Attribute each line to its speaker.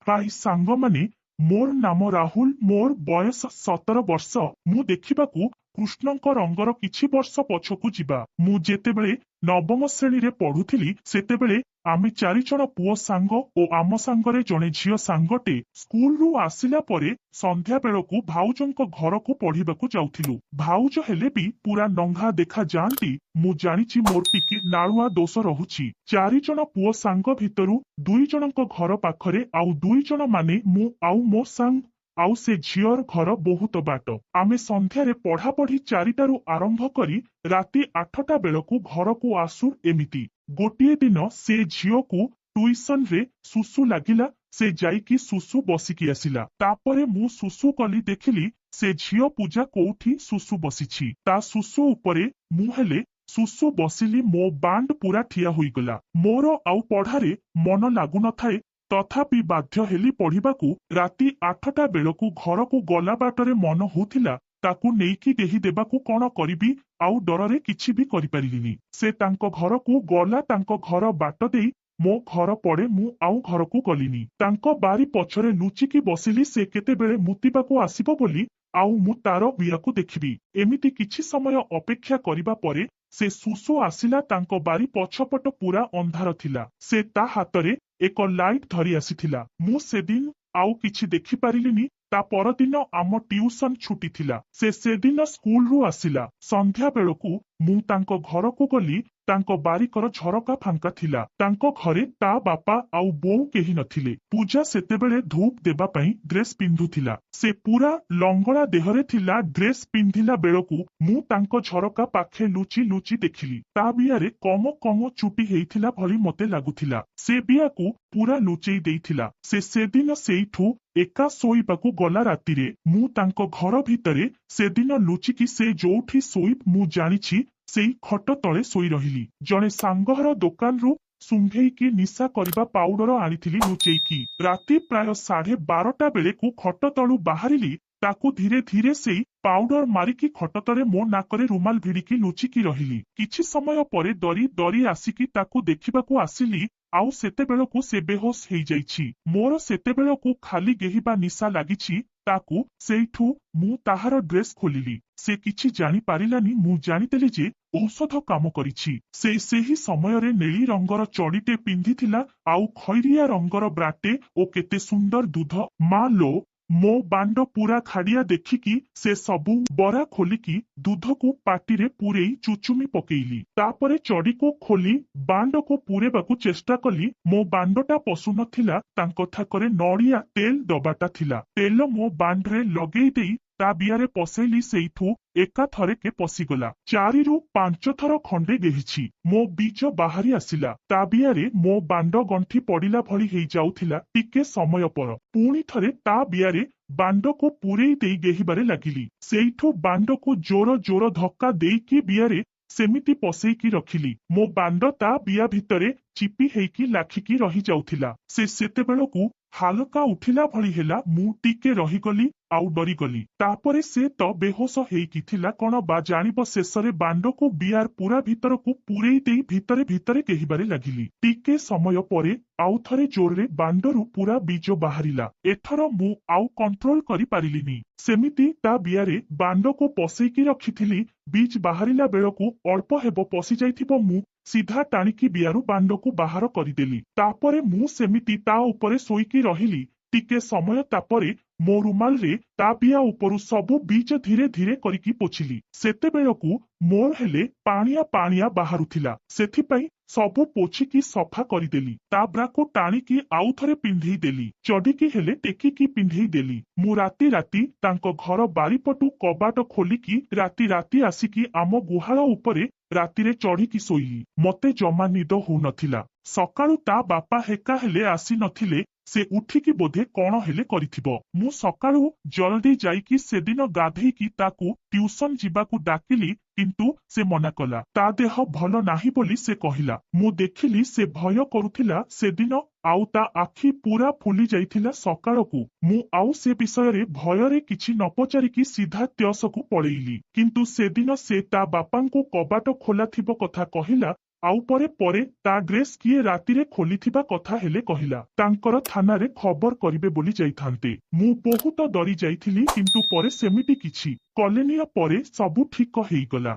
Speaker 1: हाय सांग माने मोर नाम राहुल मोर बयस 17 वर्ष मु देखिबाकू कृष्णଙ୍କ ରଙ୍ଗର କିଛି ବର୍ଷ ପଛକୁ ଯିବା। ମୁଁ ଯେତେବେଳେ ନବମ ଶ୍ରେଣୀରେ ପଢୁଥିଲି ସେତେବେଳେ ଆମେ 4 ଜଣ ପୁଅ ସାଙ୍ଗ ଓ ଆମ ସାଙ୍ଗରେ ଜଣେ ଝିଅ ସାଙ୍ଗଟେ ସ୍କୁଲରୁ ଆସିଲା ପରେ ସନ୍ଧ୍ୟା ବେଳକୁ ଭାଉଜଙ୍କ ଘରକୁ ପଢିବାକୁ ଯାଉଥିଲୁ। ଭାଉଜ ହେଲେ ବି ପୁରା ନଙ୍ଘା ଦେଖା ଯାଆନ୍ତି। ମୁଁ ଜାଣିଛି ମୋର ଟିକେ ନାଳୁଆ ଦୋଷ ରହୁଛି। 4 ଜଣ ପୁଅ ସାଙ୍ଗ ଭିତରୁ 2 ଜଣଙ୍କ ଘର ପାଖରେ ଆଉ 2 ଜଣ ମାନେ ମୁଁ ଆଉ ମୋ ସାଙ୍ଗ ଆଉ ସେ ଝିଅର ଘର ବହୁତ ବାଟ। ଆମେ ସନ୍ଧ୍ୟାରେ ପଢାପଢି 4ଟାରୁ ଆରମ୍ଭ କରି ରାତି 8ଟା ବେଳକୁ ଘରକୁ ଆସୁ। ଏମିତି ଗୋଟିଏ ଦିନ ସେ ଝିଅକୁ ଟ୍ୟୁସନରେ ସୁସୁ ଲାଗିଲା। ସେ ଯାଇକି ସୁସୁ ବସିକି ଆସିଲା। ତାପରେ ମୁଁ ସୁସୁ କଲି ଦେଖିଲି ସେ ଝିଅ ପୂଜା କୋଉଠି ସୁସୁ ବସିଛି। ତା ସୁସୁ ଉପରେ ମୁଁ ହେଲେ ସୁସୁ ବସିଲି। ମୋ ବାଣ୍ଡ ପୁରା ଠିଆ ହୋଇଗଲା। ମୋର ଆଉ ପଢାରେ ମନ ଲାଗୁନଥାଏ। ତଥାପି ବାଧ୍ୟ ହେଲି ପଢିବାକୁ। ରାତି 8ଟା ବେଳକୁ ଘରକୁ ଗଲା ବାଟରେ ମନ ହଉଥିଲା ତାକୁ ନେଇକି ଦେହି ଦେବାକୁ, କଣ କରିବି ଆଉ ଡରରେ କିଛି ବି କରିପାରିଲିନି। ସେ ତାଙ୍କ ଘରକୁ ଗଲା। ତାଙ୍କ ଘର ବାଟ ଦେଇ ମୋ ଘର ପଡେ। ମୁଁ ଆଉ ଘରକୁ ଗଲିନି। ତାଙ୍କ ବାରି ପଛରେ ଲୁଚିକି ବସିଲି ସେ କେତେବେଳେ ମୁତିବାକୁ ଆସିବ ବୋଲି ଆଉ ମୁଁ ତାର ବିଆକୁ ଦେଖିବି। ଏମିତି କିଛି ସମୟ ଅପେକ୍ଷା କରିବା ପରେ ସେ ସୁସୁ ଆସିଲା। ତାଙ୍କ ବାରି ପଛପଟ ପୁରା ଅନ୍ଧାର ଥିଲା। ସେ ତା ହାତରେ ଏକ ଲାଇଟ୍ ଧରି ଆସିଥିଲା। ମୁଁ ସେଦିନ ଆଉ କିଛି ଦେଖିପାରିଲିନି। ତା ପରଦିନ ଆମ ଟିଉସନ ଛୁଟି ଥିଲା। ସେ ସେଦିନ ସ୍କୁଲରୁ ଆସିଲା। ସନ୍ଧ୍ୟା ବେଳକୁ ମୁଁ ତାଙ୍କ ଘରକୁ ଗଲି। ତାଙ୍କ ବାରିକର ଝରକା ଫାଙ୍କା ଥିଲା। ତାଙ୍କ ଘରେ ତା ବାପା ଆଉ ବୋଉ କେହି ନଥିଲେ। ପୂଜା ସେତେବେଳେ ଧୂପ ଦେବା ପାଇଁ ଡ୍ରେସ ପିନ୍ଧୁଥିଲା। ସେ ପୁରା ଲଙ୍ଗଳା ଦେହରେ ଥିଲା। ଡ୍ରେସ ପିନ୍ଧିଲା ବେଳକୁ ମୁଁ ତାଙ୍କ ଝରକା ପାଖେ ଲୁଚି ଲୁଚି ଦେଖିଲି। ତା ବିଆରେ କମ କମ ଚୁଟି ହେଇଥିଲା ଭଳି ମତେ ଲାଗୁଥିଲା। ସେ ବିଆକୁ ପୁରା ଲୁଚେଇ ଦେଇଥିଲା। ସେ ସେଦିନ ସେଇଠୁ ଏକା ଶୋଇବାକୁ ଗଲା ରାତିରେ। ମୁଁ ତାଙ୍କ ଘର ଭିତରେ ସେଦିନ ଲୁଚିକି ସେ ଯୋଉଠି ଶୋଇ ମୁଁ ଜାଣିଛି ସେଇ ଖଟ ତଳେ ଶୋଇ ରହିଲି। ଜଣେ ସାଙ୍ଗର ଦୋକାନରୁ ଶୁଙ୍ଘେଇକି ନିଶା କରିବା ପାଉଡର ଆଣିଥିଲି ଲୁଚେଇକି। ରାତି ପ୍ରାୟ 12:30 ବେଳକୁ ଖଟ ତଳୁ ବାହାରିଲି। ତାକୁ ଧୀରେ ଧୀରେ ସେଇ ପାଉଡର ମାରିକି ଖଟ ତଳେ ମୋ ନାକରେ ରୁମାଲ ଭିଡିକି ଲୁଚିକି ରହିଲି। କିଛି ସମୟ ପରେ ଡରି ଡରି ଆସିକି ତାକୁ ଦେଖିବାକୁ ଆସିଲି। ଆଉ ସେତେବେଳକୁ ସେ ବେହୋସ ହେଇଯାଇଛି। ମୋର ସେତେବେଳକୁ ଖାଲି ଗେହିବା ନିଶା ଲାଗିଛି ତାକୁ। ସେଇଠୁ ମୁଁ ତାହାର ଡ୍ରେସ ଖୋଲିଲି। ସେ କିଛି ଜାଣିପାରିଲାନି। ମୁଁ ଜାଣିଦେଲି ଯେ ଔଷଧ କାମ କରିଛି। ସେ ସେହି ସମୟରେ ନେଳି ରଙ୍ଗର ଚଡ଼ିଟେ ପିନ୍ଧିଥିଲା ଆଉ ଖଇରିଆ ରଙ୍ଗର ବ୍ରାଟେ ଓ କେତେ ସୁନ୍ଦର ଦୁଧ। ମା ଲୋ, ମୋ ବାଣ୍ଡ ପୁରା ଖାଡିଆ ଦେଖିକି ସେ ସବୁ ବରା ଖୋଲିକି ଦୁଧକୁ ପାଟିରେ ପୂରେଇ ଚୁଚୁମି ପକେଇଲି। ତାପରେ ଚଡ଼ିକୁ ଖୋଲି ବାଣ୍ଡକୁ ପୂରେବାକୁ ଚେଷ୍ଟା କଲି। ମୋ ବାଣ୍ଡଟା ପଶୁନଥିଲା। ତାଙ୍କ ଥାକରେ ନଡିଆ ତେଲ ଡବାଟା ଥିଲା। ତେଲ ମୋ ବାଣ୍ଡରେ ଲଗେଇ ଦେଇ ତା ବିଆରେ ପଶେଇଲି। ସେଇଠୁ ଏକାଥରକେ ପଶିଗଲା। 4ରୁ 5 ଥର ଖଣ୍ଡେ ଗେହିଛି। ମୋ ବୀଜ ବାହାରି ଆସିଲା। ତା ବିଆରେ ମୋ ବାଣ୍ଡ ଗଣ୍ଠି ପଡିଲା ଭଳି ହେଇଯାଉଥିଲା। ଟିକେ ସମୟ ପରେ ପୁଣି ଥରେ ତା ବିଆରେ ବାଣ୍ଡକୁ ପୂରେଇ ଦେଇ ଗେହିବାରେ ଲାଗିଲି। ସେଇଠୁ ବାଣ୍ଡକୁ ଜୋର ଜୋର ଧକ୍କା ଦେଇକି ବିଆରେ ସେମିତି ପଶେଇକି ରଖିଲି। ମୋ ବାଣ୍ଡ ତା ବିଆ ଭିତରେ ଚିପି ହେଇକି ଲାଖିକି ରହିଯାଉଥିଲା। ସେ ସେତେବେଳକୁ ହାଲକା ଉଠିଲା ଭଳି ହେଲା। ମୁଁ ଟିକେ ରହିଗଲି ଆଉ ଡରିଗଲି। ତାପରେ ସେ ତ ବେହୋସ ହେଇକି ଥିଲା କଣ ବା ଜାଣିବ। ଶେଷରେ ବାଣ୍ଡକୁ ବିଆର ପୁରା ଭିତରକୁ ପୂରେଇ ଦେଇ ଭିତରେ ଭିତରେ କେହିବାରେ ଲାଗିଲି। ଟିକେ ସମୟ ପରେ ଆଉ ଥରେ ଜୋରରେ ବାଣ୍ଡରୁ ପୁରା ବୀଜ ବାହାରିଲା। ଏଥର ମୁଁ ଆଉ କଣ୍ଟ୍ରୋଲ କରିପାରିଲିନି। ସେମିତି ତା ବିଆରେ ବାଣ୍ଡକୁ ପଶେଇକି ରଖିଥିଲି। ବୀଜ ବାହାରିଲା ବେଳକୁ ଅଳ୍ପ ହେବ ପଶି ଯାଇଥିବ। ମୁଁ ସିଧା ଟାଣିକି ବିଆରୁ ବାଣ୍ଡକୁ ବାହାର କରିଦେଲି। ତାପରେ ମୁଁ ସେମିତି ତା ଉପରେ ଶୋଇକି ରହିଲି। ଟିକେ ସମୟ ତାପରେ ମୋ ରୁମାଲରେ ତା ବିଆ ଉପରୁ ସବୁ ବୀଜ ଧୀରେ ଧୀରେ କରିକି ପୋଛିଲି। ସେତେବେଳକୁ ମୋର ହେଲେ ପାଣିଆ ପାଣିଆ ବାହାରୁଥିଲା। ସେଥିପାଇଁ ସବୁ ପୋଛିକି ସଫା କରିଦେଲି। ତା ବ୍ରାକୁ ଟାଣିକି ଆଉ ଥରେ ପିନ୍ଧେଇ ଦେଲି। ଚଡ଼ିକି ହେଲେ ଟେକିକି ପିନ୍ଧେଇ ଦେଲି। ମୁଁ ରାତି ରାତି ତାଙ୍କ ଘର ବାରିପଟୁ କବାଟ ଖୋଲିକି ରାତି ରାତି ଆସିକି ଆମ ଗୁହାଳ ଉପରେ ରାତିରେ ଚଢିକି ଶୋଇଲି। ମତେ ଜମା ନିଦ ହଉନଥିଲା। ସକାଳୁ ତା ବାପା ହେକା ହେଲେ ଆସି ନଥିଲେ। ସେ ଉଠିକି ବୋଧେ କଣ ହେଲେ କରିଥିବ। ମୁଁ ସକାଳୁ ଜଲଦି ଯାଇକି ସେଦିନ ଗାଧେଇକି ତାକୁ ଟ୍ୟୁସନ ଯିବାକୁ ଡାକିଲି। କିନ୍ତୁ ସେ ମନା କଲା। ତା ଦେହ ଭଲ ନାହିଁ ବୋଲି ସେ କହିଲା। ମୁଁ ଦେଖିଲି ସେ ଭୟ କରୁଥିଲା ସେଦିନ ଆଉ ତା ଆଖି ପୁରା ଫୁଲି ଯାଇଥିଲା। ସକାଳକୁ ମୁଁ ଆଉ ସେ ବିଷୟରେ ଭୟରେ କିଛି ନ ପଚାରିକି ସିଧା ତ୍ୟସକୁ ପଳେଇଲି। କିନ୍ତୁ ସେଦିନ ସେ ତା ବାପାଙ୍କୁ କବାଟ ଖୋଲା ଥିବ କଥା କହିଲା। ଆଉ ପରେ ପରେ ତା ଡ୍ରେସ୍ କିଏ ରାତିରେ ଖୋଲିଥିବା କଥା ହେଲେ କହିଲା। ତାଙ୍କର ଥାନାରେ ଖବର କରିବେ ବୋଲି ଯାଇଥାନ୍ତେ। ମୁଁ ବହୁତ ଡରି ଯାଇଥିଲି, କିନ୍ତୁ ପରେ ସେମିତି କିଛି କଲେନି। ପରେ ସବୁ ଠିକ ହେଇଗଲା।